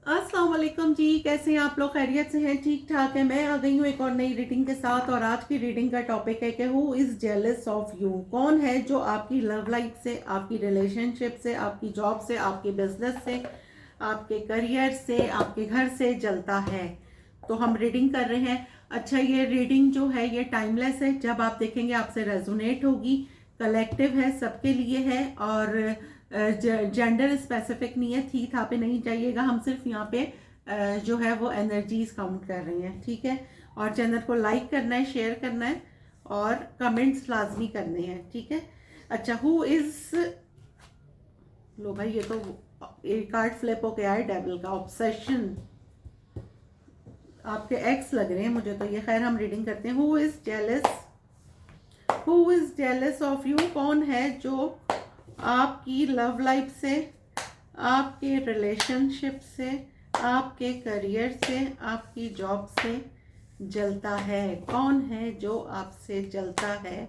अस्सलाम वालेकुम जी, कैसे हैं आप लोग? खैरियत से हैं? ठीक ठाक है। मैं आ गई हूँ एक और नई रीडिंग के साथ और आज की रीडिंग का टॉपिक है कि who is jealous of you. कौन है जो आपकी लव लाइफ से, आपकी रिलेशनशिप से, आपकी जॉब से, आपके बिजनेस से, आपके करियर से, आपके घर से जलता है। तो हम रीडिंग कर रहे हैं। अच्छा, ये रीडिंग जो है ये टाइमलेस है। जब आप देखेंगे आपसे रेजोनेट होगी। कलेक्टिव है, सबके लिए है और जेंडर स्पेसिफिक नहीं है। थी था पे नहीं जाइएगा, हम सिर्फ यहाँ पे जो है वो एनर्जीज काउंट कर रहे हैं, ठीक है। और चैनल को लाइक करना है, शेयर करना है और कमेंट्स लाजमी करने हैं, ठीक है। अच्छा, हु इज, लो भाई ये तो एक कार्ड फ्लिप हो गया है डेविल का। ऑब्सेशन, आपके एक्स लग रहे हैं मुझे तो ये। खैर हम रीडिंग करते हैं। Who is jealous, who is jealous of you. कौन है जो आपकी लव लाइफ से, आपके रिलेशनशिप से, आपके करियर से, आपकी जॉब से जलता है? कौन है जो आपसे जलता है?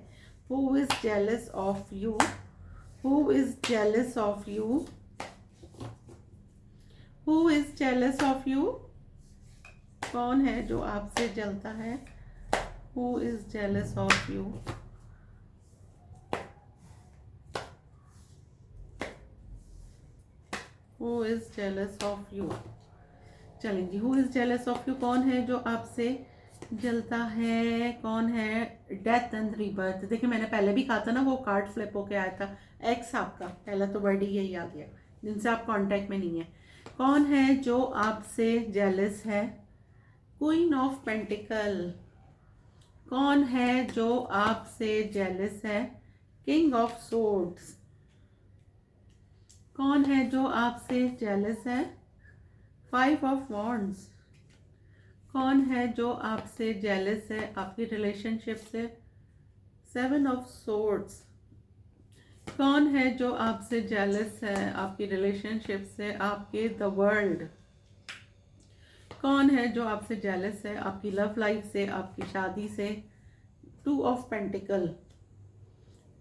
Who is jealous of you, who is jealous of you, who is jealous of you. कौन है जो आपसे जलता है? Who is jealous of you. Who is jealous of you. चलें जी, who is jealous of you. कौन है जो आपसे जलता है? कौन है? Death and rebirth. देखिए मैंने पहले भी कहा था ना, वो कार्ड फ्लिप होके आया था। एक्स आपका पहला तो वर्ड ही यही आ गया, जिनसे आप कांटेक्ट में नहीं है। कौन है जो आपसे जेलस है? Queen of pentacle. कौन है जो आपसे जेलस है? King of swords. कौन है जो आपसे जेलस है? Five of wands. कौन है जो आपसे जेलस है आपकी रिलेशनशिप से? Seven of swords. कौन है जो आपसे जेलस है आपकी रिलेशनशिप से? आपके द वर्ल्ड। कौन है जो आपसे जेलस है आपकी लव लाइफ से, आपकी शादी से? Two of pentacle.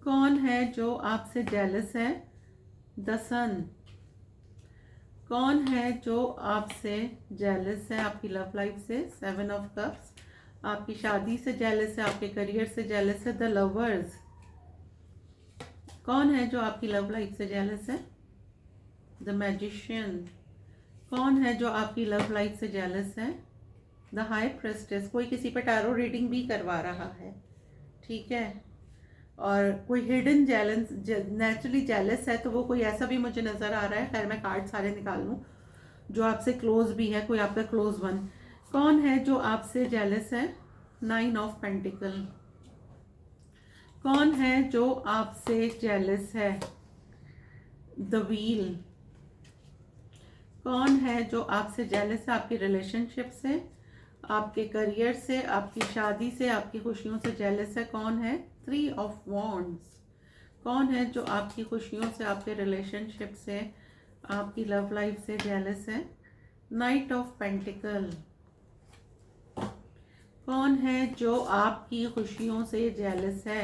कौन है जो आपसे जेलस है? द सन। कौन है जो आपसे जेलस है आपकी लव लाइफ से? Seven of cups. आपकी शादी से जेलस है, आपके करियर से जेलस है? The lovers. कौन है जो आपकी लव लाइफ से जेलस है? The magician. कौन है जो आपकी लव लाइफ से जेलस है? The high प्रेस्टेस। कोई किसी पर टैरो रीडिंग भी करवा रहा है, ठीक है। और कोई हिडन जेलस, नेचुरली जेलस है तो वो कोई ऐसा भी मुझे नजर आ रहा है। खैर मैं कार्ड सारे निकाल लूँ जो आपसे क्लोज भी है, कोई आपका क्लोज वन। कौन है जो आपसे जेलस है? Nine of pentacle. कौन है जो आपसे जेलस है? The wheel. कौन है जो आपसे जेलस है आपकी रिलेशनशिप से, आपके करियर से, आपकी शादी से, आपकी खुशियों से जेलस है? कौन है? Three of wands. कौन है जो आपकी खुशियों से, आपके रिलेशनशिप से, आपकी लव लाइफ से जेलस है? Night of pentacle. कौन है जो आपकी खुशियों से जेलस है?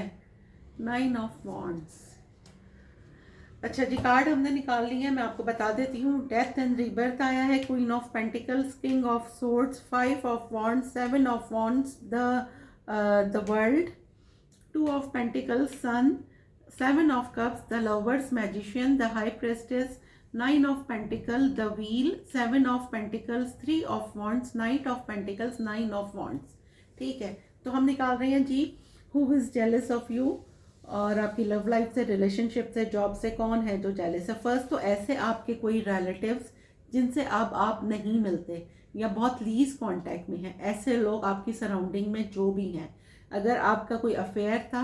Nine of wands. अच्छा जी, कार्ड हमने निकाल ली है, मैं आपको बता देती हूँ। डेथ एंड रीबर्थ आया है, queen of pentacles, king of swords, five of wands, seven of wands, the world, two of pentacles, sun, seven of cups, the lovers, magician, the high priestess, nine of pentacle, the wheel, seven of pentacles, three of wands, knight of pentacles, nine of wands. ठीक है, तो हम निकाल रहे हैं जी who is jealous of you. और आपकी लव लाइफ से, रिलेशनशिप से, जॉब से कौन है जो जेलस है? फर्स्ट तो ऐसे आपके कोई रिलेटिव्स जिनसे अब आप नहीं मिलते या बहुत लीज कांटेक्ट में हैं, ऐसे लोग आपकी सराउंडिंग में जो भी हैं। अगर आपका कोई अफेयर था,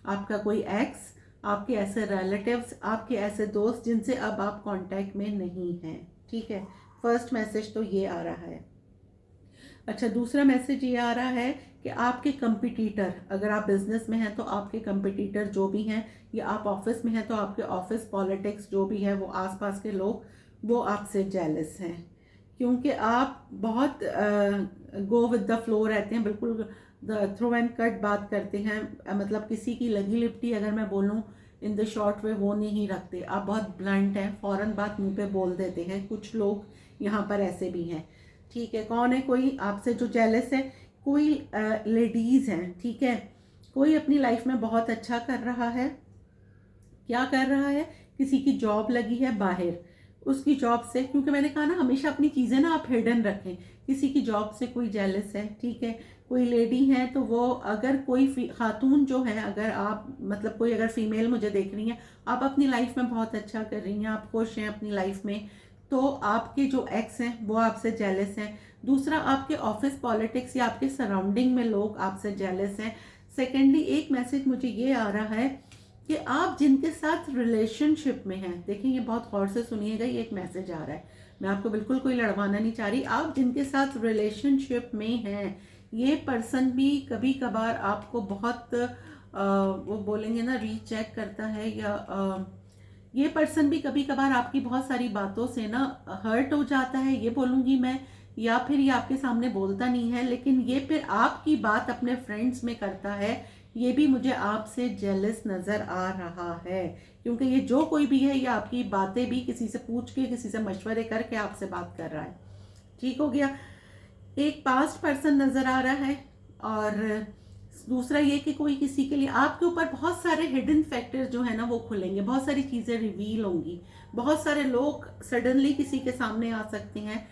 आपका कोई एक्स, आपके ऐसे रिलेटिव्स, आपके ऐसे दोस्त जिनसे अब आप कांटेक्ट में नहीं हैं, ठीक है। फर्स्ट मैसेज तो ये आ रहा है। अच्छा, दूसरा मैसेज ये आ रहा है कि आपके कंपटीटर, अगर आप बिजनेस में हैं तो आपके कंपटीटर जो भी हैं, या आप ऑफिस में हैं तो आपके ऑफिस पॉलिटिक्स जो भी है, वो आसपास के लोग, वो आपसे जेलस हैं। क्योंकि आप बहुत गो विद द फ्लो रहते हैं, बिल्कुल थ्रो एंड कट बात करते हैं। मतलब किसी की लगी लिपटी अगर मैं बोलूँ इन द शॉर्ट वे, वो नहीं रखते। आप बहुत ब्लंट हैं, फ़ौरन बात मुंह पे बोल देते हैं। कुछ लोग यहाँ पर ऐसे भी हैं, ठीक है। कौन है कोई आपसे जो जेलस है? कोई लेडीज़ हैं, ठीक है। कोई अपनी लाइफ में बहुत अच्छा कर रहा है। क्या कर रहा है? किसी की जॉब लगी है बाहर, उसकी जॉब से, क्योंकि मैंने कहा ना हमेशा अपनी चीज़ें ना आप हिडन रखें। किसी की जॉब से कोई जेलस है, ठीक है। कोई लेडी है तो वो, अगर कोई खातून जो है, अगर आप मतलब कोई अगर फीमेल मुझे देख रही हैं, आप अपनी लाइफ में बहुत अच्छा कर रही हैं, आप खुश हैं अपनी लाइफ में, तो आपके जो एक्स हैं वो आपसे जेलस हैं। दूसरा, आपके ऑफिस पॉलिटिक्स या आपके सराउंडिंग में लोग आपसे जेलस हैं। सेकेंडली, एक मैसेज मुझे ये आ रहा है कि आप जिनके साथ रिलेशनशिप में हैं, देखिए ये बहुत गौर से सुनिएगा, ये एक मैसेज आ रहा है, मैं आपको बिल्कुल कोई लड़वाना नहीं चाह रही। आप जिनके साथ रिलेशनशिप में हैं, ये पर्सन भी कभी कभार आपको बहुत वो बोलेंगे ना रीचेक करता है, या ये पर्सन भी कभी कभार आपकी बहुत सारी बातों से ना हर्ट हो जाता है, ये बोलूँगी मैं। या फिर ये आपके सामने बोलता नहीं है, लेकिन ये फिर आपकी बात अपने फ्रेंड्स में करता है। ये भी मुझे आपसे जेलस नज़र आ रहा है, क्योंकि ये जो कोई भी है, ये आपकी बातें भी किसी से पूछ के, किसी से मशवरे करके आपसे बात कर रहा है। ठीक हो गया। एक पास्ट पर्सन नज़र आ रहा है, और दूसरा ये कि कोई किसी के लिए आपके ऊपर बहुत सारे हिडन फैक्टर्स जो है ना वो खुलेंगे, बहुत सारी चीज़ें रिवील होंगी, बहुत सारे लोग सडनली किसी के सामने आ सकते हैं।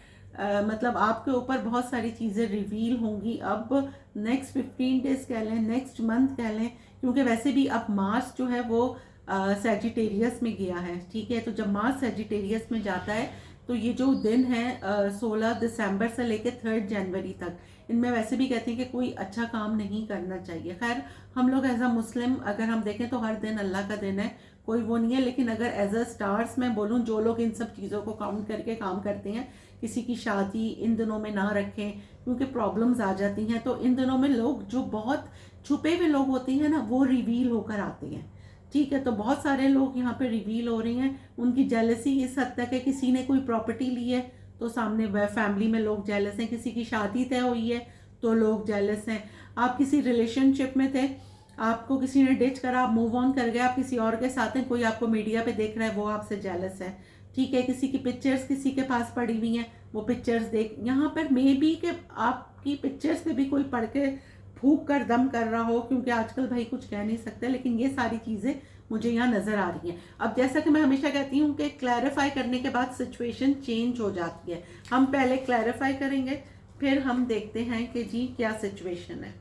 मतलब आपके ऊपर बहुत सारी चीज़ें रिवील होंगी। अब नेक्स्ट 15 डेज कह लें, नेक्स्ट मंथ कह लें, क्योंकि वैसे भी अब मार्स जो है वो सैजिटेरियस में गया है, ठीक है। तो जब मार्स सैजिटेरियस में जाता है तो ये जो दिन है 16 दिसंबर से लेकर 3 जनवरी तक, इनमें वैसे भी कहते हैं कि कोई अच्छा काम नहीं करना चाहिए। खैर, हम लोग एज अ मुस्लिम अगर हम देखें तो हर दिन अल्लाह का दिन है, कोई वो नहीं है। लेकिन अगर एज अ स्टार्स मैं बोलूँ, जो लोग इन सब चीज़ों को काउंट करके काम करते हैं, किसी की शादी इन दिनों में ना रखें, क्योंकि प्रॉब्लम्स आ जाती हैं। तो इन दिनों में लोग जो बहुत छुपे हुए लोग होते हैं ना, वो रिवील होकर आते हैं, ठीक है। तो बहुत सारे लोग यहाँ पे रिवील हो रहे हैं। उनकी जेलसी इस हद तक है, किसी ने कोई प्रॉपर्टी ली है तो सामने वह फैमिली में लोग जेलस हैं, किसी की शादी तय हुई है तो लोग जेलस हैं। आप किसी रिलेशनशिप में थे, आपको किसी ने डिच करा, आप मूव ऑन कर गए, आप किसी और के साथ हैं, कोई आपको मीडिया पे देख रहा है, वो आपसे जेलस है, ठीक है। किसी की पिक्चर्स किसी के पास पड़ी हुई हैं, वो पिक्चर्स देख, यहाँ पर मे बी कि आपकी पिक्चर्स पे भी कोई पढ़ के फूक कर दम कर रहा हो, क्योंकि आजकल भाई कुछ कह नहीं सकते। लेकिन ये सारी चीज़ें मुझे यहाँ नज़र आ रही हैं। अब जैसा कि मैं हमेशा कहती हूँ कि क्लैरिफाई करने के बाद सिचुएशन चेंज हो जाती है। हम पहले क्लैरिफाई करेंगे, फिर हम देखते हैं कि जी क्या सिचुएशन है।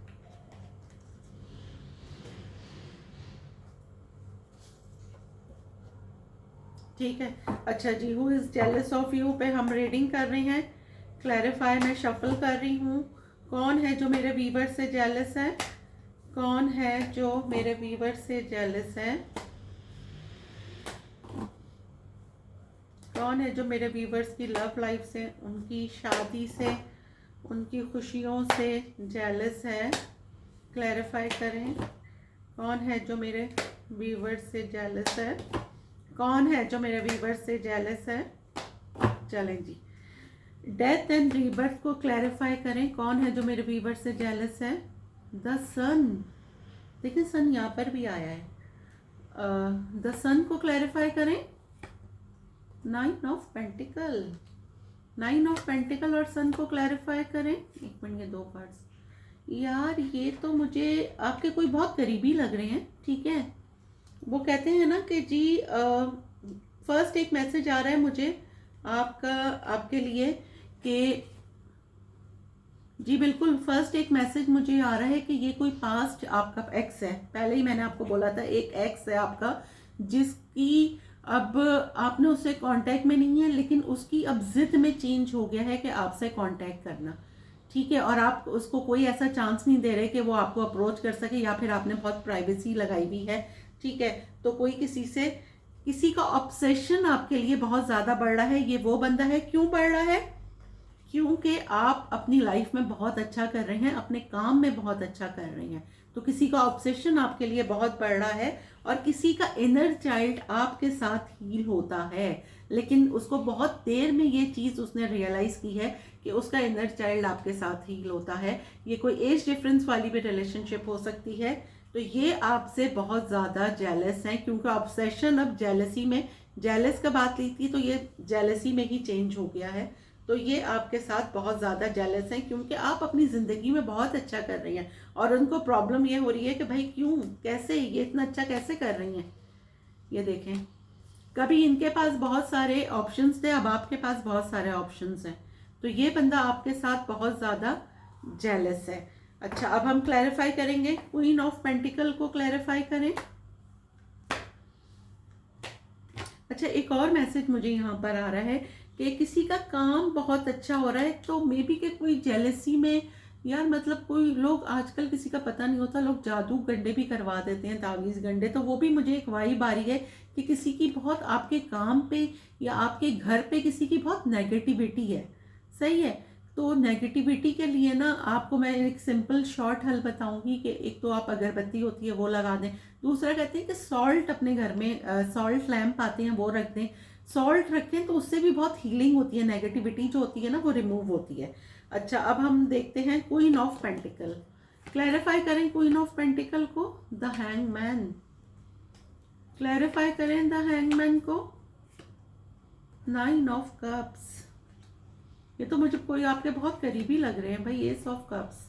ठीक है, अच्छा जी, who is jealous of you पे हम रीडिंग कर रहे हैं। क्लैरिफाई मैं शफल कर रही हूँ। कौन है जो मेरे वीवर से जेलस है? कौन है जो मेरे वीवर से जेलस है? कौन है जो मेरे वीवर्स की लव लाइफ से, उनकी शादी से, उनकी खुशियों से जेलस है? क्लैरिफाई करें, कौन है जो मेरे वीवर्स से जेलस है? कौन है जो मेरे वीवर्स से जेलस है? चलें जी, डेथ एंड रीबर्थ को क्लैरिफाई करें। कौन है जो मेरे वीवर से जेलस है? द सन, देखिए सन यहाँ पर भी आया है। द सन को क्लैरिफाई करें। 9 ऑफ पेंटिकल, 9 ऑफ पेंटिकल और सन को क्लैरिफाई करें। एक मिनट, ये दो कार्ड्स यार, ये तो मुझे आपके कोई बहुत करीबी लग रहे हैं, ठीक है। वो कहते हैं ना कि जी फर्स्ट एक मैसेज आ रहा है मुझे आपका, आपके लिए कि जी बिल्कुल, फर्स्ट एक मैसेज मुझे आ रहा है कि ये कोई पास्ट आपका एक्स है। पहले ही मैंने आपको बोला था एक एक्स है आपका, जिसकी अब आपने उससे कांटेक्ट में नहीं है, लेकिन उसकी अब जिद में चेंज हो गया है कि आपसे कांटेक्ट करना, ठीक है। और आप उसको कोई ऐसा चांस नहीं दे रहे कि वो आपको अप्रोच कर सके, या फिर आपने बहुत प्राइवेसी लगाई हुई है, ठीक है। तो कोई किसी का ऑब्सेशन आपके लिए बहुत ज़्यादा बढ़ रहा है। ये वो बंदा है, क्यों बढ़ रहा है? क्योंकि आप अपनी लाइफ में बहुत अच्छा कर रहे हैं, अपने काम में बहुत अच्छा कर रहे हैं, तो किसी का ऑब्सेशन आपके लिए बहुत बढ़ रहा है। और किसी का इनर चाइल्ड आपके साथ हील होता है, लेकिन उसको बहुत देर में ये चीज़ उसने रियलाइज़ की है कि उसका इनर चाइल्ड आपके साथ हील होता है। ये कोई एज डिफरेंस वाली भी रिलेशनशिप हो सकती है। तो ये आपसे बहुत ज़्यादा जेलस हैं, क्योंकि ऑब्सेशन अब जेलसी में, जेलस का बात ली थी तो ये जेलसी में ही चेंज हो गया है। तो ये आपके साथ बहुत ज़्यादा जेलस हैं, क्योंकि आप अपनी ज़िंदगी में बहुत अच्छा कर रही हैं और उनको प्रॉब्लम ये हो रही है कि भाई क्यों, कैसे, ये इतना अच्छा कैसे कर रही हैं। ये देखें, कभी इनके पास बहुत सारे ऑप्शंस थे, अब आपके पास बहुत सारे ऑप्शंस हैं, तो ये बंदा आपके साथ बहुत ज़्यादा जेलस है। अच्छा, अब हम क्लैरिफाई करेंगे, क्वीन ऑफ पेंटिकल को क्लैरिफाई करें। अच्छा, एक और मैसेज मुझे यहाँ पर आ रहा है कि किसी का काम बहुत अच्छा हो रहा है, तो मे बी के कोई जेलसी में, यार मतलब कोई लोग आजकल किसी का पता नहीं होता, लोग जादू गंडे भी करवा देते हैं, तावीज़ गंडे, तो वो भी मुझे एक वाइब आ रही है कि किसी की बहुत आपके काम पे या आपके घर पे किसी की बहुत नेगेटिविटी है। सही है, तो नेगेटिविटी के लिए ना आपको मैं एक सिंपल शॉर्ट हल बताऊंगी कि एक तो आप अगरबत्ती होती है वो लगा दें, दूसरा कहते हैं कि सॉल्ट अपने घर में सॉल्ट लैम्प आते हैं वो रख दें, सॉल्ट रखें तो उससे भी बहुत हीलिंग होती है, नेगेटिविटी जो होती है ना वो रिमूव होती है। अच्छा, अब हम देखते हैं क्वीन ऑफ पेंटिकल, क्लैरिफाई करें क्वीन ऑफ पेंटिकल को, द हैंगमैन, क्लैरिफाई करें द हैंगमैन को, नाइन ऑफ कप्स, ये तो मुझे कोई आपके बहुत करीबी लग रहे हैं भाई, एस ऑफ कप्स।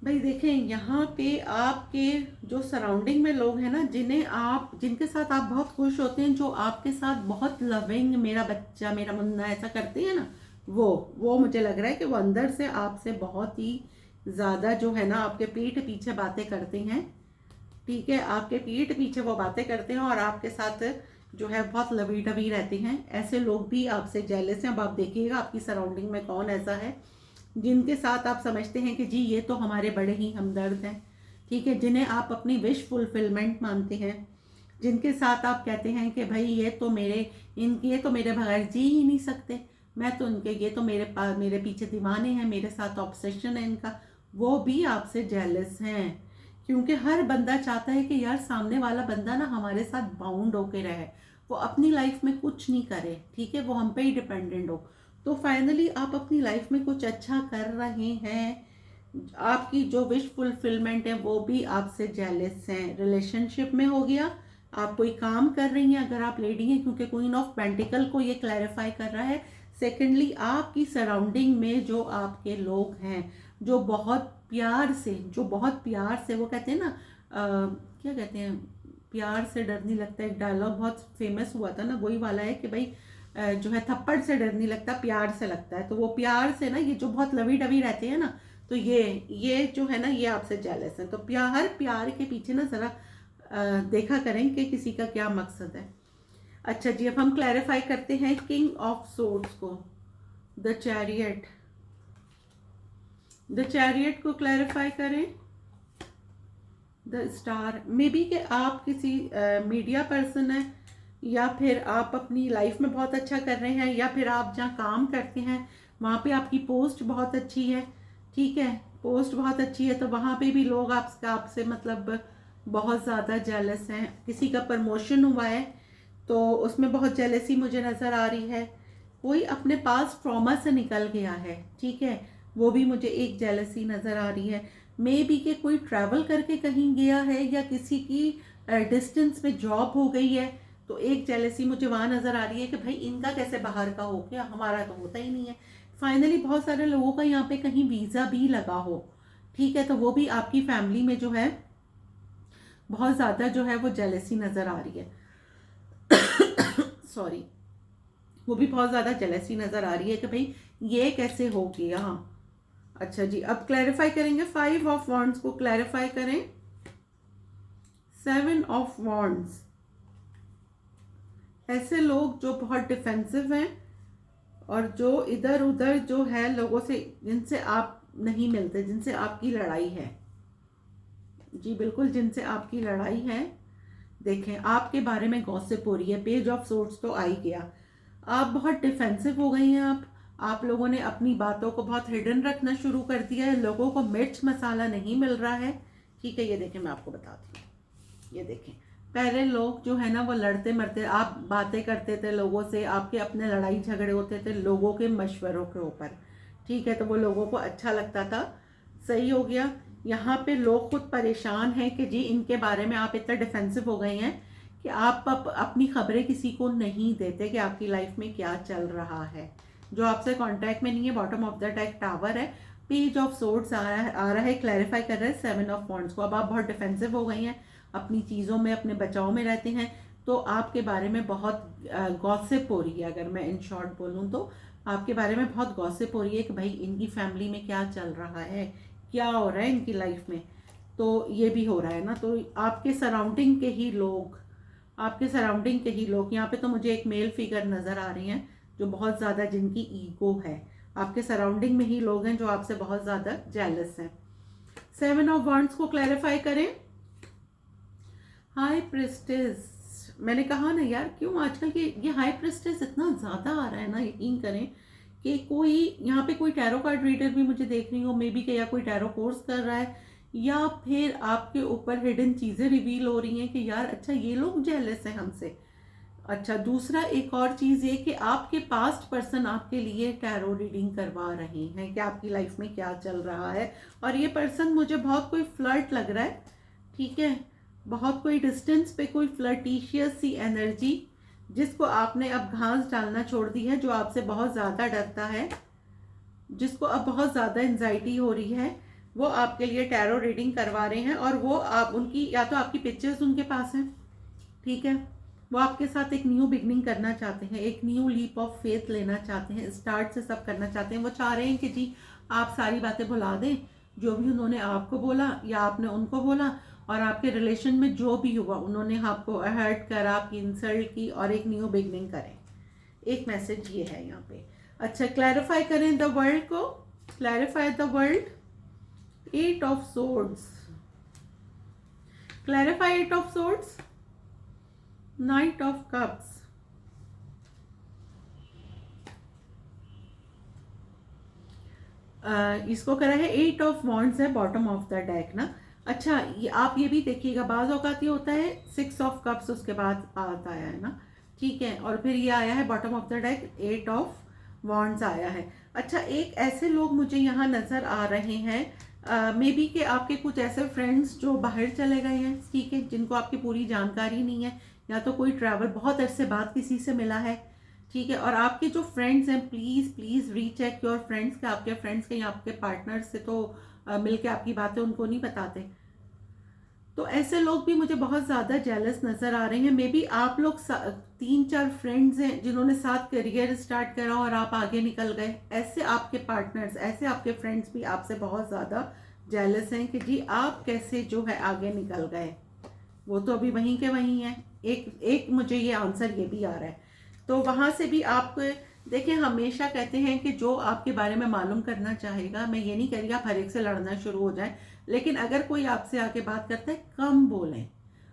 भाई देखें, यहाँ पे आपके जो सराउंडिंग में लोग हैं ना, जिनके साथ आप बहुत खुश होते हैं, जो आपके साथ बहुत लविंग, मेरा बच्चा, मेरा मुन्ना, ऐसा करते हैं ना, वो मुझे लग रहा है कि वो अंदर से आपसे बहुत ही ज़्यादा जो है ना आपके पीठ पीछे बातें करते हैं। ठीक है, आपके पीठ पीछे वो बातें करते हैं और आपके साथ जो है बहुत लवी डवी रहते हैं। ऐसे लोग भी आपसे जेलस हैं। अब आप देखिएगा आपकी सराउंडिंग में कौन ऐसा है जिनके साथ आप समझते हैं कि जी ये तो हमारे बड़े ही हमदर्द हैं, ठीक है, जिन्हें आप अपनी विश फुलफिलमेंट मानते हैं, जिनके साथ आप कहते हैं कि भाई ये तो मेरे बगैर जी ही नहीं सकते, मैं तो ये तो मेरे पीछे दीवाने हैं, मेरे साथ ऑब्सेशन है इनका, वो भी आपसे जेलस हैं। क्योंकि हर बंदा चाहता है कि यार सामने वाला बंदा ना हमारे साथ बाउंड होके रहे, वो अपनी लाइफ में कुछ नहीं करे, ठीक है, वो हम पे ही डिपेंडेंट हो। तो फाइनली आप अपनी लाइफ में कुछ अच्छा कर रहे हैं, आपकी जो विश फुलफिलमेंट है वो भी आपसे जेलस हैं। रिलेशनशिप में हो गया, आप कोई काम कर रही हैं अगर आप लेडी हैं, क्योंकि क्वीन ऑफ पेंटिकल को ये क्लैरिफाई कर रहा है। सेकेंडली, आपकी सराउंडिंग में जो आपके लोग हैं जो बहुत प्यार से वो कहते हैं ना, क्या कहते हैं, प्यार से डर नहीं लगता, एक डायलॉग बहुत फेमस हुआ था ना, वही वाला है कि भाई जो है थप्पड़ से डर नहीं लगता, प्यार से लगता है। तो वो प्यार से ना, ये जो बहुत लवी डवी रहते हैं ना, तो ये जो है ना ये आपसे जेलस है। तो हर प्यार के पीछे ना ज़रा देखा करें कि किसी का क्या मकसद है। अच्छा जी, अब हम क्लैरिफाई करते हैं किंग ऑफ सोर्ड्स को, द चैरियट को क्लैरिफाई करें, द स्टार। मे बी कि आप किसी मीडिया पर्सन हैं, या फिर आप अपनी लाइफ में बहुत अच्छा कर रहे हैं, या फिर आप जहाँ काम करते हैं वहाँ पे आपकी पोस्ट बहुत अच्छी है, ठीक है, पोस्ट बहुत अच्छी है, तो वहाँ पे भी लोग आपसे मतलब बहुत ज़्यादा जेलस हैं। किसी का प्रमोशन हुआ है तो उसमें बहुत जेलसी मुझे नज़र आ रही है। कोई अपने पास ट्रॉमा से निकल गया है, ठीक है, वो भी मुझे एक जेलसी नज़र आ रही है। मे बी कि कोई ट्रैवल करके कहीं गया है, या किसी की डिस्टेंस में जॉब हो गई है, तो एक जेलसी मुझे वहाँ नज़र आ रही है कि भाई इनका कैसे बाहर का हो गया, हमारा तो होता ही नहीं है। फाइनली बहुत सारे लोगों का यहाँ पे कहीं वीज़ा भी लगा हो, ठीक है, तो वो भी आपकी फैमिली में जो है बहुत ज़्यादा जो है वो जेलसी नज़र आ रही है। सॉरी, वो भी बहुत ज़्यादा जेलसी नज़र आ रही है कि भाई ये कैसे हो गया। अच्छा जी, अब क्लैरिफाई करेंगे, 5 ऑफ वॉन्ड्स को क्लैरिफाई करें, 7 ऑफ वॉन्ड्स। ऐसे लोग जो बहुत डिफेंसिव हैं और जो इधर उधर जो है लोगों से, जिनसे आप नहीं मिलते, जिनसे आपकी लड़ाई है, जी बिल्कुल, जिनसे आपकी लड़ाई है। देखें, आपके बारे में गॉसिप हो रही है, पेज ऑफ सोर्ड्स तो आ ही गया, आप बहुत डिफेंसिव हो गई हैं। आप लोगों ने अपनी बातों को बहुत हिडन रखना शुरू कर दिया है, लोगों को मिर्च मसाला नहीं मिल रहा है, ठीक है। ये देखें, मैं आपको बताती हूँ, ये देखें, पहले लोग जो है ना वो लड़ते मरते, आप बातें करते थे लोगों से, आपके अपने लड़ाई झगड़े होते थे लोगों के मशवरों के ऊपर, ठीक है, तो वो लोगों को अच्छा लगता था, सही हो गया। यहाँ पे लोग खुद परेशान हैं कि जी इनके बारे में आप इतना डिफेंसिव हो गए हैं कि आप अपनी खबरें किसी को नहीं देते कि आपकी लाइफ में क्या चल रहा है, जो आपसे कांटेक्ट में नहीं है, bottom of the deck tower है, पेज ऑफ सोर्ड्स आ रहा है, क्लैरिफाई कर रहा है 7 ऑफ वॉन्ड्स को। अब आप बहुत डिफेंसिव हो गई हैं, अपनी चीज़ों में अपने बचाव में रहते हैं, तो आपके बारे में बहुत गॉसिप हो रही है। अगर मैं इन शॉर्ट बोलूँ तो आपके बारे में बहुत गॉसिप हो रही है कि भाई इनकी फैमिली में क्या चल रहा है, क्या हो रहा है इनकी लाइफ में। तो ये भी हो रहा है ना, तो आपके सराउंडिंग के ही लोग, यहाँ पे तो मुझे एक मेल फिगर नज़र आ रही हैं जो बहुत ज़्यादा, जिनकी ईगो है, आपके सराउंडिंग में ही लोग हैं जो आपसे बहुत ज़्यादा जेलस हैं। 7 ऑफ वॉन्ड्स को क्लैरिफाई करें। हाई प्रिस्टेस, मैंने कहा ना यार, क्यों आजकल के ये हाई प्रिस्टेस इतना ज़्यादा आ रहा है ना, यकीन करें कि कोई यहाँ पे कोई टैरो कार्ड रीडर भी मुझे देख रही हो, मे बी कि या कोई टैरो कोर्स कर रहा है, या फिर आपके ऊपर हिडन चीज़ें रिवील हो रही हैं कि यार अच्छा ये लोग जेलस हैं हमसे। अच्छा, दूसरा एक और चीज़ ये कि आपके पास्ट पर्सन आपके लिए टैरो रीडिंग करवा रहे हैं कि आपकी लाइफ में क्या चल रहा है, और ये पर्सन मुझे बहुत कोई फ्लर्ट लग रहा है, ठीक है, बहुत कोई डिस्टेंस पे कोई फ्लर्टिशियस सी एनर्जी, जिसको आपने अब घास डालना छोड़ दी है, जो आपसे बहुत ज़्यादा डरता है, जिसको अब बहुत ज़्यादा एंजाइटी हो रही है, वो आपके लिए टैरो रीडिंग करवा रहे हैं। और वो आप उनकी, या तो आपकी पिक्चर्स उनके पास हैं, ठीक है, वो आपके साथ एक न्यू बिगनिंग करना चाहते हैं, एक न्यू लीप ऑफ फेथ लेना चाहते हैं, स्टार्ट से सब करना चाहते हैं। वो चाह रहे हैं कि जी आप सारी बातें भुला दें, जो भी उन्होंने आपको बोला या आपने उनको बोला, और आपके रिलेशन में जो भी हुआ, उन्होंने आपको हर्ट करा, आपकी इंसल्ट की, और एक न्यू बिगनिंग करें। एक मैसेज ये है यहाँ पे। अच्छा, क्लैरिफाई करें द वर्ल्ड को, clarify the world. 8 of swords, clarify 8 of swords. Night of cups, इसको करा है 8 ऑफ वॉन्ड्स है बॉटम ऑफ द डेक ना। अच्छा, ये आप ये भी देखिएगा, बाज औकात ये होता है 6 ऑफ कप्स उसके बाद आता है ना, ठीक है, और फिर ये आया है bottom of the deck 8 of wands आया है। अच्छा, एक ऐसे लोग मुझे यहाँ नज़र आ रहे हैं, मे बी कि आपके कुछ ऐसे फ्रेंड्स जो बाहर चले गए हैं, ठीक है, जिनको आपकी पूरी जानकारी नहीं है, या तो कोई ट्रैवल बहुत अरसे बाद किसी से मिला है, ठीक है, और आपके जो फ्रेंड्स हैं, please please recheck your friends, के आपके फ्रेंड्स के या आपके पार्टनर से तो मिल के आपकी बातें उनको नहीं बताते। तो ऐसे लोग भी मुझे बहुत ज़्यादा जेलस नज़र आ रहे हैं। मे बी आप लोग 3-4 फ्रेंड्स हैं जिन्होंने साथ करियर स्टार्ट करा और आप आगे निकल गए। ऐसे आपके पार्टनर्स, ऐसे आपके फ्रेंड्स भी आपसे बहुत ज़्यादा जेलस हैं कि जी आप कैसे जो है आगे निकल गए, वो तो अभी वहीं के वहीं हैं। एक मुझे ये आंसर ये भी आ रहा है। तो वहाँ से भी आप देखिए, हमेशा कहते हैं कि जो आपके बारे में मालूम करना चाहेगा, मैं ये नहीं कह रही आप हर एक से लड़ना शुरू हो जाए, लेकिन अगर कोई आपसे आके बात करता है, कम बोलें,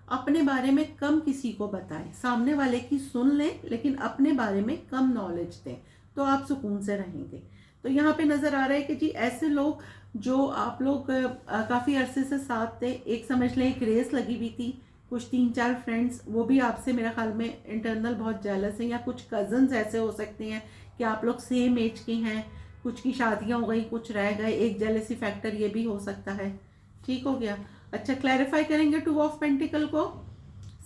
अपने बारे में कम किसी को बताएं, सामने वाले की सुन लें, लेकिन अपने बारे में कम नॉलेज दें, तो आप सुकून से रहेंगे। तो यहाँ पे नज़र आ रहा है कि जी ऐसे लोग जो आप लोग काफ़ी अरसे से साथ थे, एक समझ लें एक रेस लगी हुई थी, कुछ 3-4 फ्रेंड्स, वो भी आपसे मेरे ख्याल में इंटरनल बहुत जेलस हैं, या कुछ कज़न्स ऐसे हो सकते हैं कि आप लोग सेम एज के हैं, कुछ की शादियां हो गई, कुछ रह गए, एक जेलसी फैक्टर ये भी हो सकता है। ठीक हो गया। अच्छा, क्लैरिफाई करेंगे 2 ऑफ पेंटिकल को,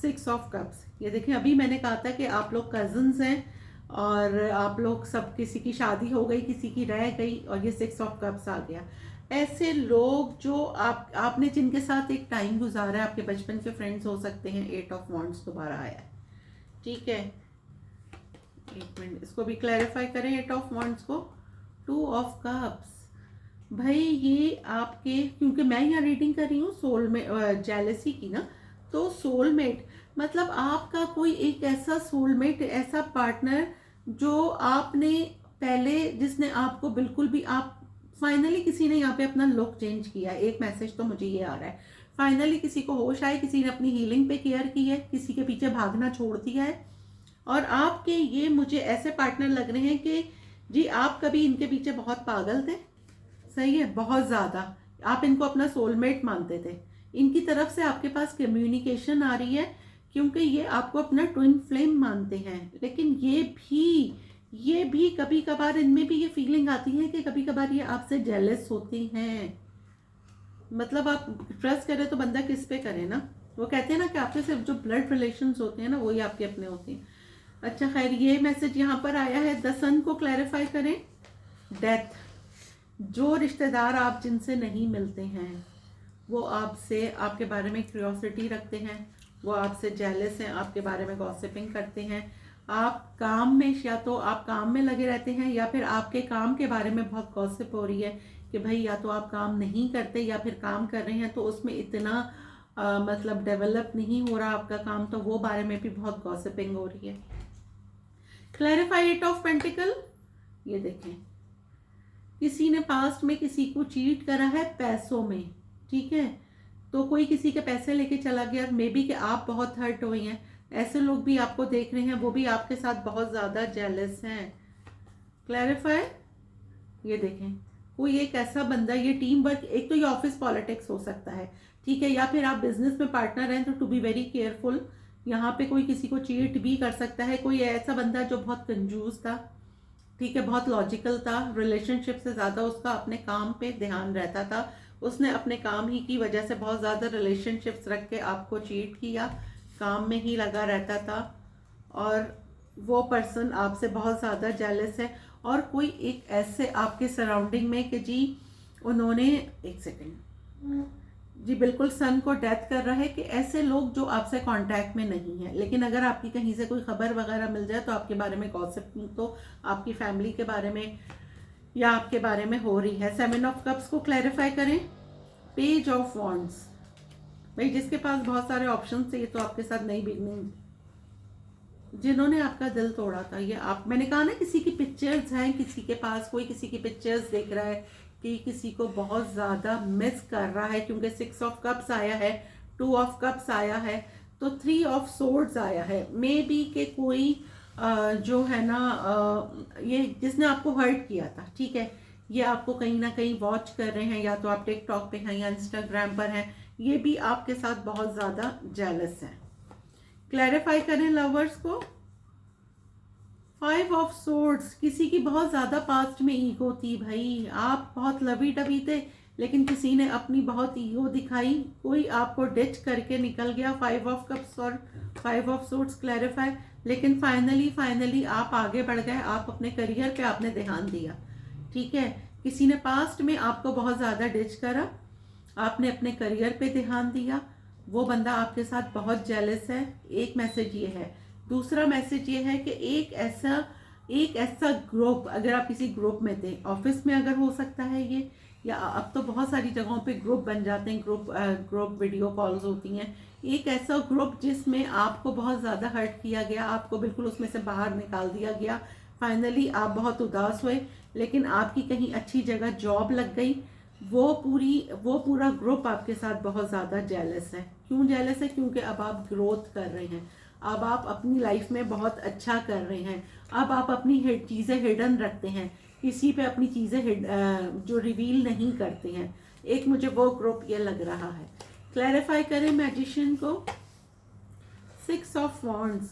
6 ऑफ कप्स। ये देखिए, अभी मैंने कहा था कि आप लोग कज़न्स हैं और आप लोग सब, किसी की शादी हो गई, किसी की रह गई, और ये 6 ऑफ कप्स आ गया। ऐसे लोग जो आपने जिनके साथ एक टाइम गुजारा है, आपके बचपन के फ्रेंड्स हो सकते हैं। 8 ऑफ वॉन्ड्स दोबारा आया है, ठीक है। एक मिनट, इसको भी क्लैरिफाई करें 8 ऑफ वॉन्ड्स को। 2 ऑफ कप्स, भाई ये आपके, क्योंकि मैं यहाँ रीडिंग कर रही हूँ सोलमेट जेलसी की ना, तो सोलमेट मतलब आपका कोई एक ऐसा सोलमेट, ऐसा पार्टनर जो आपने पहले, जिसने आपको बिल्कुल भी, आप फाइनली किसी ने यहाँ पे अपना लुक चेंज किया। एक मैसेज तो मुझे ये आ रहा है, फाइनली किसी को होश आए, किसी ने अपनी हीलिंग पे केयर की है, किसी के पीछे भागना छोड़ दिया है, और आपके ये मुझे ऐसे पार्टनर लग रहे हैं कि जी आप कभी इनके पीछे बहुत पागल थे, सही है, बहुत ज़्यादा आप इनको अपना सोलमेट मानते थे। इनकी तरफ से आपके पास कम्युनिकेशन आ रही है, क्योंकि ये आपको अपना ट्विन फ्लेम मानते हैं, लेकिन ये भी कभी कभार इनमें भी ये फीलिंग आती है कि कभी कभार ये आपसे जेलस होते हैं। मतलब आप ट्रस्ट करें तो बंदा किस पे करे ना, वो कहते हैं ना कि आपके सिर्फ जो ब्लड रिलेशंस होते हैं ना, वही आपके अपने होते हैं। अच्छा खैर, ये मैसेज यहाँ पर आया है, द सन को क्लैरिफाई करें। डेथ, जो रिश्तेदार आप जिनसे नहीं मिलते हैं वो आपसे, आपके बारे में क्यूरियोसिटी रखते हैं, वो आपसे जेलस हैं, आपके बारे में गॉसिपिंग करते हैं। आप काम में, या तो आप काम में लगे रहते हैं या फिर आपके काम के बारे में बहुत गॉसिप हो रही है कि भाई या तो आप काम नहीं करते या फिर काम कर रहे हैं तो उसमें इतना मतलब डेवलप नहीं हो रहा आपका काम, तो वो बारे में भी बहुत गॉसिपिंग हो रही है। क्लैरिफाई एट ऑफ पेंटिकल, ये देखें, किसी ने पास्ट में किसी को चीट करा है पैसों में, ठीक है, तो कोई किसी के पैसे लेके चला गया, मे बी कि आप बहुत हर्ट हुई हैं, ऐसे लोग भी आपको देख रहे हैं, वो भी आपके साथ बहुत ज़्यादा जेलस हैं। क्लैरिफाई, ये देखें, कोई एक ऐसा बंदा, ये टीम वर्क, एक तो ये ऑफिस पॉलिटिक्स हो सकता है, ठीक है, या फिर आप बिजनेस में पार्टनर हैं तो टू बी वेरी केयरफुल, यहाँ पे कोई किसी को चीट भी कर सकता है। कोई ऐसा बंदा जो बहुत कंजूस था, ठीक है, बहुत लॉजिकल था, रिलेशनशिप से ज़्यादा उसका अपने काम पे ध्यान रहता था, उसने अपने काम ही की वजह से बहुत ज़्यादा रिलेशनशिप्स रख के आपको चीट किया, काम में ही लगा रहता था, और वो पर्सन आपसे बहुत ज़्यादा जेलस है। और कोई एक ऐसे आपके सराउंडिंग में कि जी उन्होंने, एक सेकेंड जी, बिल्कुल सन को डेथ कर रहा है कि ऐसे लोग जो आपसे कांटेक्ट में नहीं है, लेकिन अगर आपकी कहीं से कोई खबर वगैरह मिल जाए तो आपके बारे में गॉसिप तो आपकी फैमिली के बारे में या आपके बारे में हो रही है। सेवन ऑफ कप्स को क्लैरिफाई करें। पेज ऑफ वॉन्ड्स, भाई जिसके पास बहुत सारे ऑप्शन थे, ये तो आपके साथ नई बिगनिंग, जिन्होंने आपका दिल तोड़ा था, ये आप, मैंने कहा ना किसी की पिक्चर्स हैं, किसी के पास कोई किसी की पिक्चर्स देख रहा है कि किसी को बहुत ज़्यादा मिस कर रहा है, क्योंकि 6 ऑफ कप्स आया है, 2 ऑफ कप्स आया है, तो 3 ऑफ सोर्ड्स आया है। मे बी के कोई जो है ना ये जिसने आपको हर्ट किया था, ठीक है, ये आपको कहीं ना कहीं वॉच कर रहे हैं, या तो आप टिकटॉक पे हैं या इंस्टाग्राम पर हैं, ये भी आपके साथ बहुत ज़्यादा जेलस हैं। क्लैरिफाई करें लवर्स को। 5 ऑफ सोर्ड्स, किसी की बहुत ज़्यादा पास्ट में ईगो थी, भाई आप बहुत लवी डबी थे, लेकिन किसी ने अपनी बहुत ईगो दिखाई, कोई आपको डिच करके निकल गया। 5 ऑफ कप्स और 5 ऑफ सोर्ड्स क्लैरिफाई, लेकिन फाइनली आप आगे बढ़ गए, आप अपने करियर पे आपने ध्यान दिया, ठीक है, किसी ने पास्ट में आपको बहुत ज़्यादा डिच करा, आपने अपने करियर पे ध्यान दिया, वो बंदा आपके साथ बहुत जेलस है। एक मैसेज ये है। दूसरा मैसेज ये है कि एक ऐसा ग्रुप, अगर आप किसी ग्रुप में थे, ऑफिस में अगर हो सकता है ये, या अब तो बहुत सारी जगहों पे ग्रुप बन जाते हैं, ग्रुप वीडियो कॉल्स होती हैं, एक ऐसा ग्रुप जिसमें आपको बहुत ज़्यादा हर्ट किया गया, आपको बिल्कुल उसमें से बाहर निकाल दिया गया, फाइनली आप बहुत उदास हुए, लेकिन आपकी कहीं अच्छी जगह जॉब लग गई, वो पूरा ग्रुप आपके साथ बहुत ज़्यादा जेलस है। क्यों जेलस है? क्योंकि अब आप ग्रोथ कर रहे हैं, अब आप अपनी लाइफ में बहुत अच्छा कर रहे हैं, अब आप अपनी चीज़ें हिडन रखते हैं, किसी पे अपनी चीज़ें जो रिवील नहीं करते हैं। एक मुझे वो ग्रुप ये लग रहा है। क्लैरिफाई करें मैजिशियन को। 6 ऑफ वॉन्ड्स,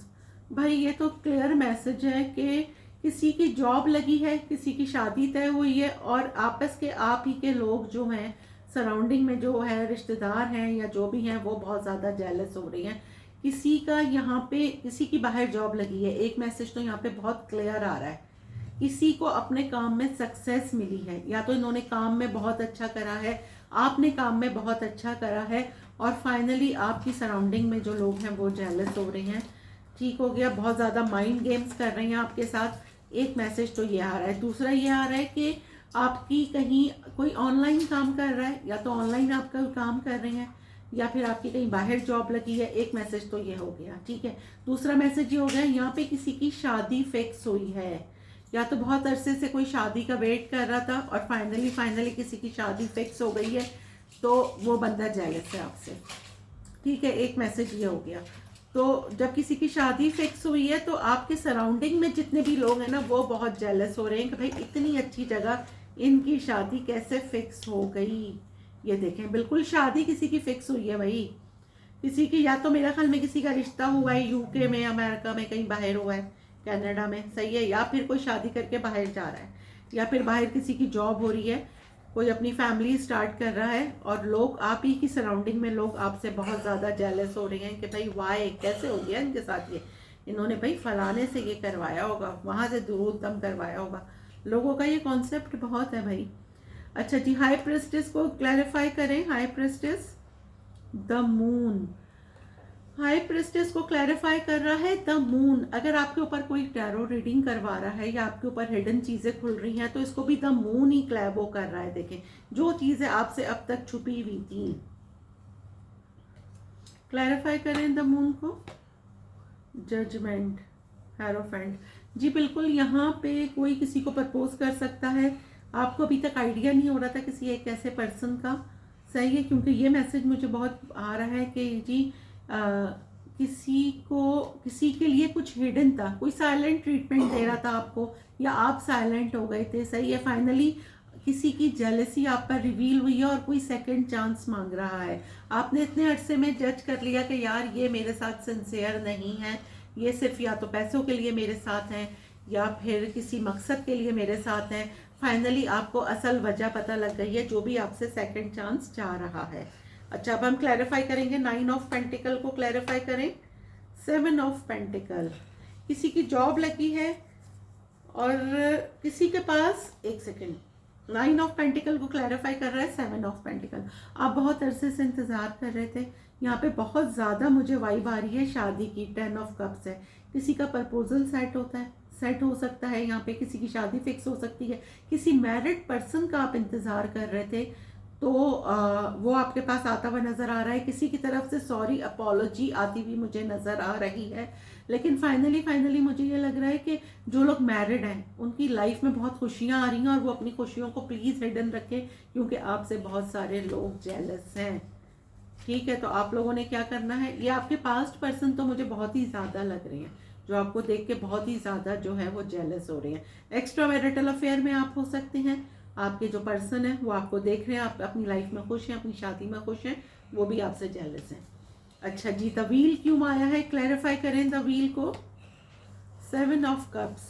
भाई ये तो क्लियर मैसेज है कि किसी की जॉब लगी है, किसी की शादी तय हुई है, और आपस के आप ही के लोग जो हैं सराउंडिंग में, जो है रिश्तेदार हैं या जो भी हैं, वो बहुत ज़्यादा जेलस हो रही हैं। किसी का यहाँ पे, किसी की बाहर जॉब लगी है, एक मैसेज तो यहाँ पे बहुत क्लियर आ रहा है, किसी को अपने काम में सक्सेस मिली है, या तो इन्होंने काम में बहुत अच्छा करा है, आपने काम में बहुत अच्छा करा है, और फाइनली आपकी सराउंडिंग में जो लोग हैं वो जेलस हो रहे हैं। ठीक हो गया, बहुत ज़्यादा माइंड गेम्स कर रहे हैं आपके साथ। एक मैसेज तो ये आ रहा है। दूसरा ये आ रहा है कि आपकी कहीं कोई ऑनलाइन काम कर रहा है, या तो ऑनलाइन आप कोई काम कर रहे हैं, या फिर आपकी कहीं बाहर जॉब लगी है। एक मैसेज तो ये हो गया, ठीक है। दूसरा मैसेज ये हो गया, यहाँ पे किसी की शादी फिक्स हुई है, या तो बहुत अरसे से कोई शादी का वेट कर रहा था और फाइनली किसी की शादी फिक्स हो गई है, तो वो बंदा जेलस है आपसे, ठीक है। एक मैसेज ये हो गया। तो जब किसी की शादी फिक्स हुई है तो आपके सराउंडिंग में जितने भी लोग हैं ना, वो बहुत जेलस हो रहे हैं कि भाई इतनी अच्छी जगह इनकी शादी कैसे फिक्स हो गई। ये देखें, बिल्कुल शादी किसी की फिक्स हुई है भाई, किसी की, या तो मेरा ख्याल में किसी का रिश्ता हुआ है यूके में, अमेरिका में, कहीं बाहर हुआ है, कनाडा में, सही है, या फिर कोई शादी करके बाहर जा रहा है, या फिर बाहर किसी की जॉब हो रही है, कोई अपनी फैमिली स्टार्ट कर रहा है, और लोग आप ही की सराउंडिंग में लोग आपसे बहुत ज़्यादा जेलस हो रहे हैं कि भाई वाई कैसे हो गया इनके साथ ये, इन्होंने भाई फलाने से ये करवाया होगा, वहाँ से दुरूद दम करवाया होगा। लोगों का ये कॉन्सेप्ट बहुत है भाई। अच्छा जी, हाई प्रेस्टिस को क्लैरिफाई करें। High prestige the moon, high prestige को क्लैरिफाई कर रहा है द मून। अगर आपके ऊपर कोई टैरो रीडिंग करवा रहा है या आपके ऊपर हिडन चीजें खुल रही हैं तो इसको भी द मून ही क्लैबो कर रहा है। देखें, जो चीजें आपसे अब तक छुपी हुई थी, क्लैरिफाई करें द मून को। जजमेंट, हेरोफेंट, जी बिल्कुल। यहाँ पे कोई किसी को प्रपोज कर सकता है। आपको अभी तक आइडिया नहीं हो रहा था किसी एक ऐसे पर्सन का, सही है, क्योंकि ये मैसेज मुझे बहुत आ रहा है कि जी किसी के लिए कुछ हिडन था, कोई साइलेंट ट्रीटमेंट दे रहा था आपको, या आप साइलेंट हो गए थे, सही है। फाइनली किसी की जेलसी आप पर रिवील हुई है और कोई सेकंड चांस मांग रहा है। आपने इतने अरसे में जज कर लिया कि यार ये मेरे साथ सिंसियर नहीं है, ये सिर्फ या तो पैसों के लिए मेरे साथ हैं या फिर किसी मकसद के लिए मेरे साथ हैं। फाइनली आपको असल वजह पता लग गई है, जो भी आपसे सेकंड चांस चाह रहा है। अच्छा, अब हम क्लैरिफाई करेंगे। 9 ऑफ पेंटिकल को क्लैरिफाई करें। 7 ऑफ पेंटिकल, किसी की जॉब लगी है और किसी के पास, एक सेकेंड, 9 ऑफ पेंटिकल को क्लैरिफाई कर रहा है 7 ऑफ पेंटिकल। आप बहुत अरसे से इंतजार कर रहे थे। यहाँ पे बहुत ज़्यादा मुझे वाइब आ रही है शादी की। 10 ऑफ कप्स है, किसी का प्रपोजल सेट होता है, सेट हो सकता है। यहाँ पे किसी की शादी फिक्स हो सकती है। किसी मैरिड पर्सन का आप इंतज़ार कर रहे थे तो वो आपके पास आता हुआ नज़र आ रहा है। किसी की तरफ से सॉरी अपॉलोजी आती हुई मुझे नज़र आ रही है। लेकिन फाइनली मुझे ये लग रहा है कि जो लोग मैरिड हैं उनकी लाइफ में बहुत खुशियाँ आ रही हैं और वो अपनी खुशियों को प्लीज़ हिडन रखें, क्योंकि आपसे बहुत सारे लोग जेलस हैं। ठीक है, तो आप लोगों ने क्या करना है, ये आपके पास्ट पर्सन तो मुझे बहुत ही ज़्यादा लग रहे हैं, जो आपको देख के बहुत ही ज़्यादा जो है वो जेलस हो रहे हैं। एक्स्ट्रा मैरिटल अफेयर में आप हो सकते हैं। आपके जो पर्सन है वो आपको देख रहे हैं, आप अपनी लाइफ में खुश हैं, अपनी शादी में खुश हैं, वो भी आपसे जेलस हैं। अच्छा जी, द व्हील क्यों आया है, क्लैरिफाई करें द व्हील को। 7 of cups,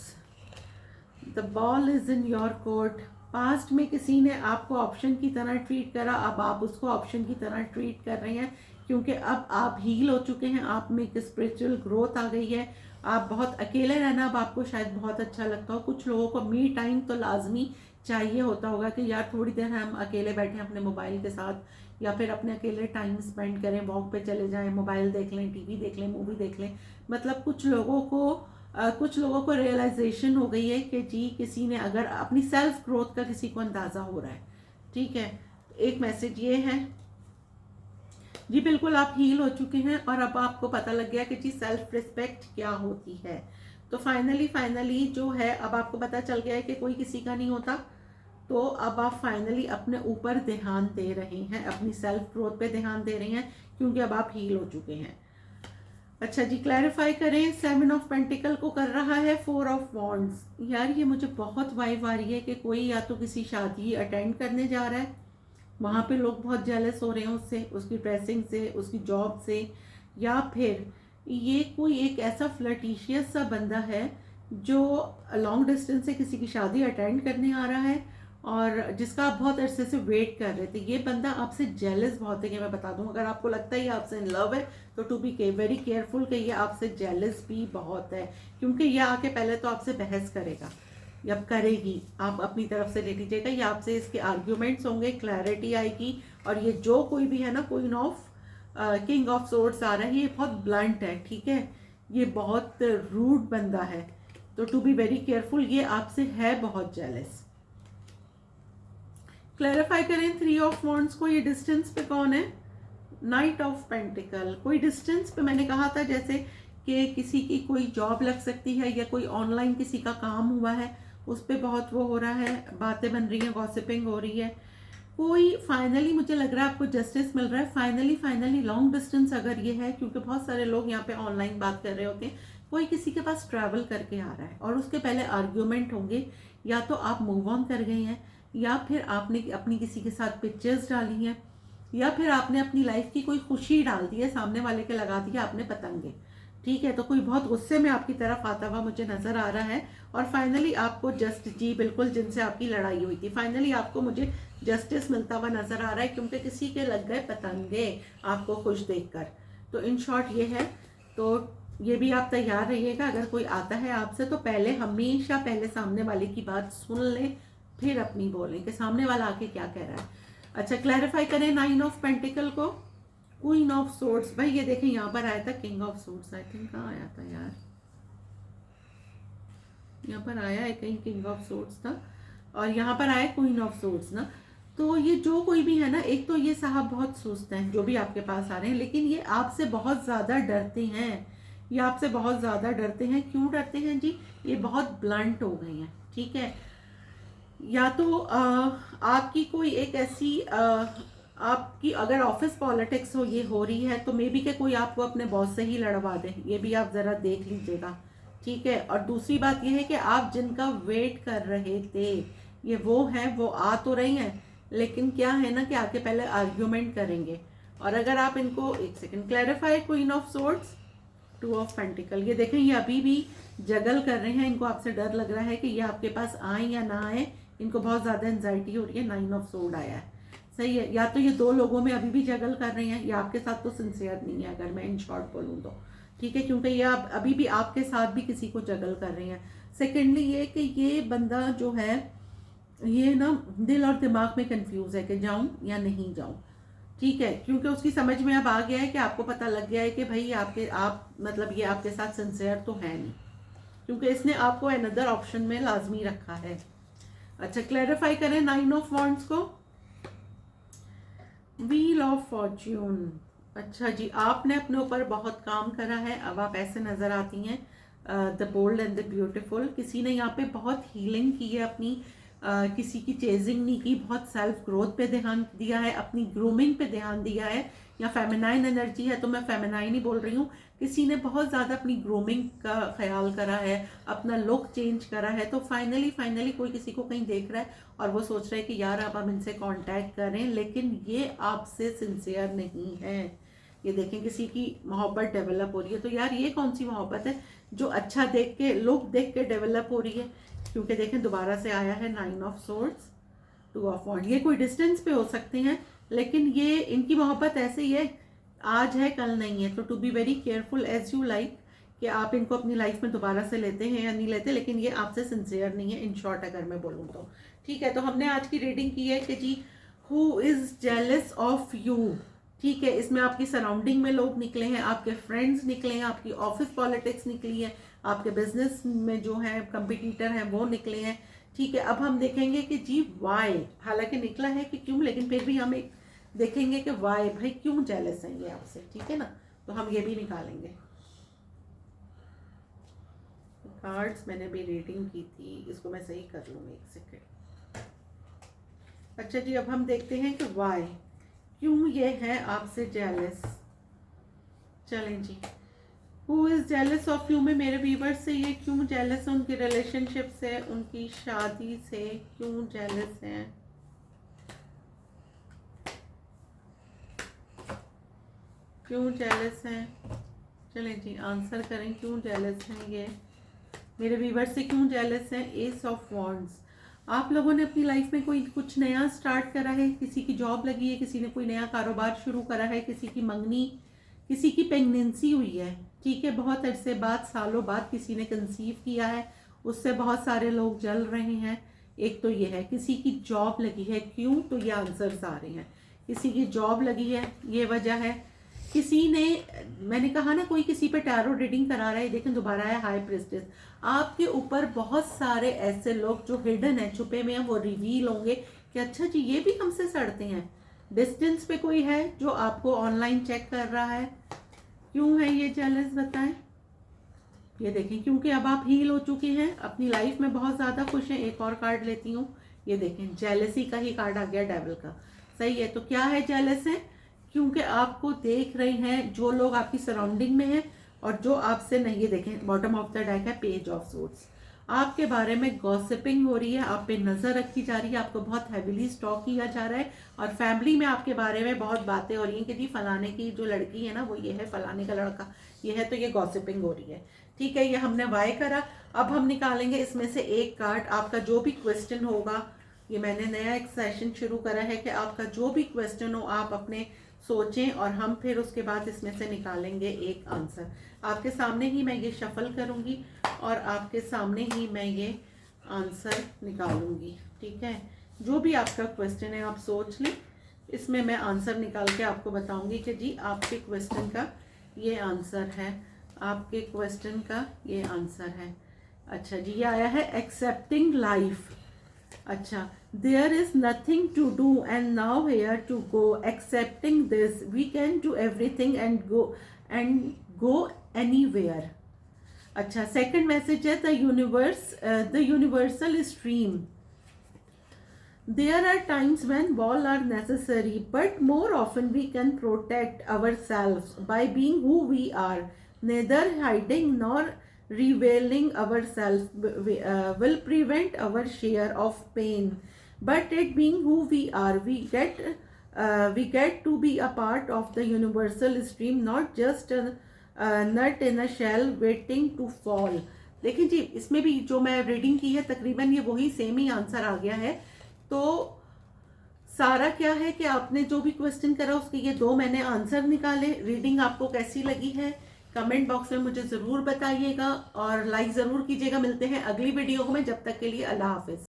the ball is in your court. Past में किसी ने आपको ऑप्शन की तरह ट्रीट करा, अब आप उसको ऑप्शन की तरह ट्रीट कर रहे हैं, क्योंकि अब आप हील हो चुके हैं, आप में एक स्पिरिचुअल ग्रोथ आ गई है। आप बहुत अकेले रहना अब आपको शायद बहुत अच्छा लगता हो। कुछ लोगों को मी टाइम तो लाजमी चाहिए होता होगा कि यार थोड़ी देर हम अकेले बैठें अपने मोबाइल के साथ, या फिर अपने अकेले टाइम स्पेंड करें, वॉक पे चले जाएं, मोबाइल देख लें, टीवी देख लें, मूवी देख लें। मतलब कुछ लोगों को रियलाइजेशन हो गई है कि जी किसी ने अगर अपनी सेल्फ ग्रोथ का किसी को अंदाज़ा हो रहा है। ठीक है, एक मैसेज ये है जी, बिल्कुल आप हील हो चुके हैं और अब आपको पता लग गया कि जी सेल्फ रिस्पेक्ट क्या होती है। तो फाइनली जो है अब आपको पता चल गया है कि कोई किसी का नहीं होता। तो अब आप फाइनली अपने ऊपर ध्यान दे रहे हैं, अपनी सेल्फ ग्रोथ पे ध्यान दे रहे हैं, क्योंकि अब आप हील हो चुके हैं। अच्छा जी, क्लैरिफाई करें। 7 ऑफ पेंटिकल को कर रहा है 4 ऑफ वॉन्ड्स। यार ये मुझे बहुत वाइब आ रही है कि कोई या तो किसी शादी अटेंड करने जा रहा है, वहाँ पे लोग बहुत जेलस हो रहे हैं उससे, उसकी ड्रेसिंग से, उसकी जॉब से, या फिर ये कोई एक ऐसा फ्लर्टिशियस सा बंदा है जो लॉन्ग डिस्टेंस से किसी की शादी अटेंड करने आ रहा है और जिसका आप बहुत अरसे से वेट कर रहे थे। ये बंदा आपसे जेलस बहुत है, कि मैं बता दूं, अगर आपको लगता है ये आपसे इन लव है तो टू बी वेरी केयरफुल कि ये आपसे जेलस भी बहुत है, क्योंकि ये आके पहले तो आपसे बहस करेगा या करेगी, आप अपनी तरफ से ले लीजिएगा, या आपसे इसके आर्ग्यूमेंट्स होंगे, क्लैरिटी आएगी। और ये जो कोई भी है ना, queen of king of swords आ रहा है, ये बहुत ब्लंट है, ठीक है, ये बहुत रूड बंदा है, तो टू बी वेरी केयरफुल, ये आपसे है बहुत जेलस। क्लैरिफाई करें 3 ऑफ वॉन्ड्स को, ये डिस्टेंस पे कौन है, नाइट ऑफ पेंटिकल। कोई डिस्टेंस पे, मैंने कहा था जैसे कि किसी की कोई जॉब लग सकती है या कोई ऑनलाइन किसी का काम हुआ है, उस पर बहुत वो हो रहा है, बातें बन रही हैं, गॉसिपिंग हो रही है। कोई फाइनली मुझे लग रहा है आपको जस्टिस मिल रहा है। फाइनली लॉन्ग डिस्टेंस अगर ये है, क्योंकि बहुत सारे लोग यहाँ पे ऑनलाइन बात कर रहे होते हैं, कोई किसी के पास ट्रैवल करके आ रहा है और उसके पहले आर्ग्यूमेंट होंगे, या तो आप मूव ऑन कर गए हैं, या फिर आपने अपनी किसी के साथ पिक्चर्स डाली हैं, या फिर आपने अपनी लाइफ की कोई खुशी डाल दी है, सामने वाले के लगा दिया आपने पतंगे। ठीक है, तो कोई बहुत गुस्से में आपकी तरफ आता हुआ मुझे नजर आ रहा है। और फाइनली आपको जस्ट, जी बिल्कुल, जिनसे आपकी लड़ाई हुई थी, फाइनली आपको मुझे जस्टिस मिलता हुआ नजर आ रहा है, क्योंकि किसी के लग गए पतंगे आपको खुश देखकर। तो इन शॉर्ट ये है। तो ये भी आप तैयार रहिएगा, अगर कोई आता है आपसे तो पहले हमेशा पहले सामने वाले की बात सुन लें, फिर अपनी बोलें कि सामने वाला आके क्या कह रहा है। अच्छा, क्लैरिफाई करें 9 ऑफ पेंटिकल को। क्वीन ऑफ सोर्ड्स, भाई ये देखें यहाँ पर आया था king of swords, I think कहाँ आया था यार, यहाँ पर आया है कहीं किंग ऑफ सोर्ड्स था, और यहाँ पर आया क्वीन ऑफ सोर्ड्स ना। तो ये जो कोई भी है ना, एक तो ये साहब बहुत सुस्त हैं जो भी आपके पास आ रहे हैं, लेकिन ये आपसे बहुत ज़्यादा डरते हैं, ये आपसे बहुत ज़्यादा डरते हैं। क्यों डरते हैं जी, ये बहुत ब्लंट हो गए हैं, ठीक है। या तो आपकी कोई एक ऐसी आपकी अगर ऑफिस पॉलिटिक्स हो ये हो रही है, तो मे बी के कोई आपको अपने बॉस से ही लड़वा दे, ये भी आप ज़रा देख लीजिएगा, ठीक है। और दूसरी बात ये है कि आप जिनका वेट कर रहे थे ये वो हैं, वो आ तो रही हैं, लेकिन क्या है ना कि आके पहले आर्ग्यूमेंट करेंगे। और अगर आप इनको एक second clarify, queen of swords, 2 of pentacle, ये देखें ये अभी भी जगल कर रहे हैं, इनको आपसे डर लग रहा है कि ये आपके पास आए या ना आए, इनको बहुत ज़्यादा एंजाइटी हो रही है। 9 ऑफ सोर्ड आया है, सही है। या तो ये दो लोगों में अभी भी जगल कर रहे हैं, या आपके साथ तो सिंसियर नहीं है अगर मैं इन शॉर्ट बोलूँ तो, ठीक है, क्योंकि ये आप अभी भी आपके साथ भी किसी को जगल कर रहे हैं। सेकेंडली ये कि ये बंदा जो है ये ना दिल और दिमाग में कंफ्यूज है कि जाऊं या नहीं जाऊं, ठीक है, क्योंकि उसकी समझ में अब आ गया है कि आपको पता लग गया है कि भाई आप मतलब ये आपके साथ सिंसियर तो है नहीं, क्योंकि इसने आपको अनदर ऑप्शन में लाजमी रखा है। अच्छा, क्लैरिफाई करें 9 ऑफ वॉन्ड्स को, व्हील ऑफ फॉर्च्यून। अच्छा जी, आपने अपने ऊपर बहुत काम करा है, अब आप ऐसे नज़र आती हैं the bold and the beautiful. किसी ने यहाँ पे बहुत हीलिंग की है अपनी, किसी की चेजिंग नहीं की, बहुत सेल्फ ग्रोथ पे ध्यान दिया है, अपनी ग्रूमिंग पे ध्यान दिया है। या फेमिनाइन एनर्जी है तो मैं फेमिनाइन ही बोल रही हूँ। किसी ने बहुत ज़्यादा अपनी ग्रूमिंग का ख्याल करा है, अपना लुक चेंज करा है, तो फाइनली कोई किसी को कहीं देख रहा है और वो सोच रहा है कि यार अब हम इनसे कांटेक्ट करें, लेकिन ये आपसे सिंसियर नहीं है। ये देखें किसी की मोहब्बत डेवलप हो रही है, तो यार ये कौन सी मोहब्बत है जो अच्छा देख के, लुक देख के डेवलप हो रही है, क्योंकि देखें दोबारा से आया है 9 ऑफ सोर्ड्स, 2 ऑफ वॉन्ड। ये कोई डिस्टेंस पे हो सकते हैं, लेकिन ये इनकी मोहब्बत ऐसे ही है, आज है कल नहीं है। तो to be very careful as you like कि आप इनको अपनी लाइफ में दोबारा से लेते हैं या नहीं लेते, लेकिन ये आपसे सिंसियर नहीं है, इन शॉर्ट अगर मैं बोलूँ तो, ठीक है। तो हमने आज की रीडिंग की है कि जी who is jealous of you, ठीक है। इसमें आपकी सराउंडिंग में लोग निकले हैं, आपके फ्रेंड्स निकले हैं, आपकी ऑफिस पॉलिटिक्स निकली है, आपके बिजनेस में जो है कंपटीटर हैं वो निकले हैं, ठीक है। अब हम देखेंगे कि जी वाई, हालांकि निकला है कि क्यों, लेकिन फिर भी हम एक देखेंगे कि वाई, भाई क्यों जेलस हैं ये आपसे, ठीक है ना। तो हम ये भी निकालेंगे। कार्ड्स मैंने भी रीडिंग की थी, इसको मैं सही कर लूँगी, एक सेकेंड। अच्छा जी, अब हम देखते हैं कि वाई, क्यों ये है आपसे जेलस। चलें जी, who is jealous of you में मेरे व्यूवर्स से ये क्यों जेलस है, उनकी रिलेशनशिप से, उनकी शादी से क्यों जेलस हैं। क्यों जेलस हैं, चलें जी आंसर करें, क्यों जेलस हैं ये मेरे व्यूवर्स से, क्यों जेलस हैं। एस ऑफ वॉन्ड्स, आप लोगों ने अपनी लाइफ में कोई कुछ नया स्टार्ट करा है, किसी की जॉब लगी है, किसी ने कोई नया कारोबार शुरू करा है, किसी की मंगनी, किसी की प्रेगनेंसी हुई है, ठीक है, बहुत अरसे बाद, सालों बाद किसी ने कंसीव किया है, उससे बहुत सारे लोग जल रहे हैं। एक तो ये है, किसी की जॉब लगी है, क्यों, तो ये आंसर्स आ रहे हैं, किसी की जॉब लगी है, ये वजह है। किसी ने, मैंने कहा ना कोई किसी पे टैरो रीडिंग करा रहा है, लेकिन दोबारा है हाई प्रिस्टेस। आपके ऊपर बहुत सारे ऐसे लोग जो हिडन है, छुपे में हैं, वो रिवील होंगे कि अच्छा जी ये भी हमसे सड़ते हैं। डिस्टेंस पे कोई है जो आपको ऑनलाइन चेक कर रहा है, क्यों है ये जेलस बताएं। ये देखें, क्योंकि अब आप हील हो चुके हैं, अपनी लाइफ में बहुत ज़्यादा खुश हैं। एक और कार्ड लेती हूँ, ये देखें जेलसी का ही कार्ड आ गया, डेविल का, सही है। तो क्या है, जेलस है क्योंकि आपको देख रहे हैं जो लोग आपकी सराउंडिंग में हैं और जो आपसे नहीं। ये देखें बॉटम ऑफ द डेक है पेज ऑफ सोर्ड्स, आपके बारे में गॉसिपिंग हो रही है, आप पे नज़र रखी जा रही है, आपको बहुत हैविली स्टॉक किया जा रहा है, और फैमिली में आपके बारे में बहुत बातें हो रही हैं कि जी फलाने की जो लड़की है ना वो ये है, फलाने का लड़का ये है, तो ये गॉसिपिंग हो रही है, ठीक है। ये हमने वाई करा। अब हम निकालेंगे इसमें से एक कार्ड, आपका जो भी क्वेश्चन होगा, ये मैंने नया एक सेशन शुरू करा है कि आपका जो भी क्वेश्चन हो आप अपने सोचें और हम फिर उसके बाद इसमें से निकालेंगे एक आंसर। आपके सामने ही मैं ये शफल करूँगी और आपके सामने ही मैं ये आंसर निकालूंगी, ठीक है। जो भी आपका क्वेश्चन है आप सोच लें, इसमें मैं आंसर निकाल के आपको बताऊंगी कि जी आपके क्वेश्चन का ये आंसर है, आपके क्वेश्चन का ये आंसर है। अच्छा जी, ये आया है एक्सेप्टिंग लाइफ। अच्छा, there is nothing to do and nowhere to go, accepting this we can do everything and go anywhere. अच्छा, सेकंड मैसेज है the universal stream. There are times when walls are necessary, but more often we can protect ourselves by being who we are. Neither hiding nor revealing ourselves will prevent our share of pain. But it being who we are, we get to be a part of the universal stream, not just a nut in a shell waiting to fall. देखिए जी, इसमें भी जो मैं reading की है तकरीबन ये वही सेम ही आंसर आ गया है। तो सारा क्या है कि आपने जो भी क्वेश्चन करा उसके ये दो मैंने आंसर निकाले। रीडिंग आपको कैसी लगी है कमेंट बॉक्स में मुझे ज़रूर बताइएगा और लाइक ज़रूर कीजिएगा। मिलते हैं अगली वीडियो में, जब तक के लिए अल्लाह हाफिज़।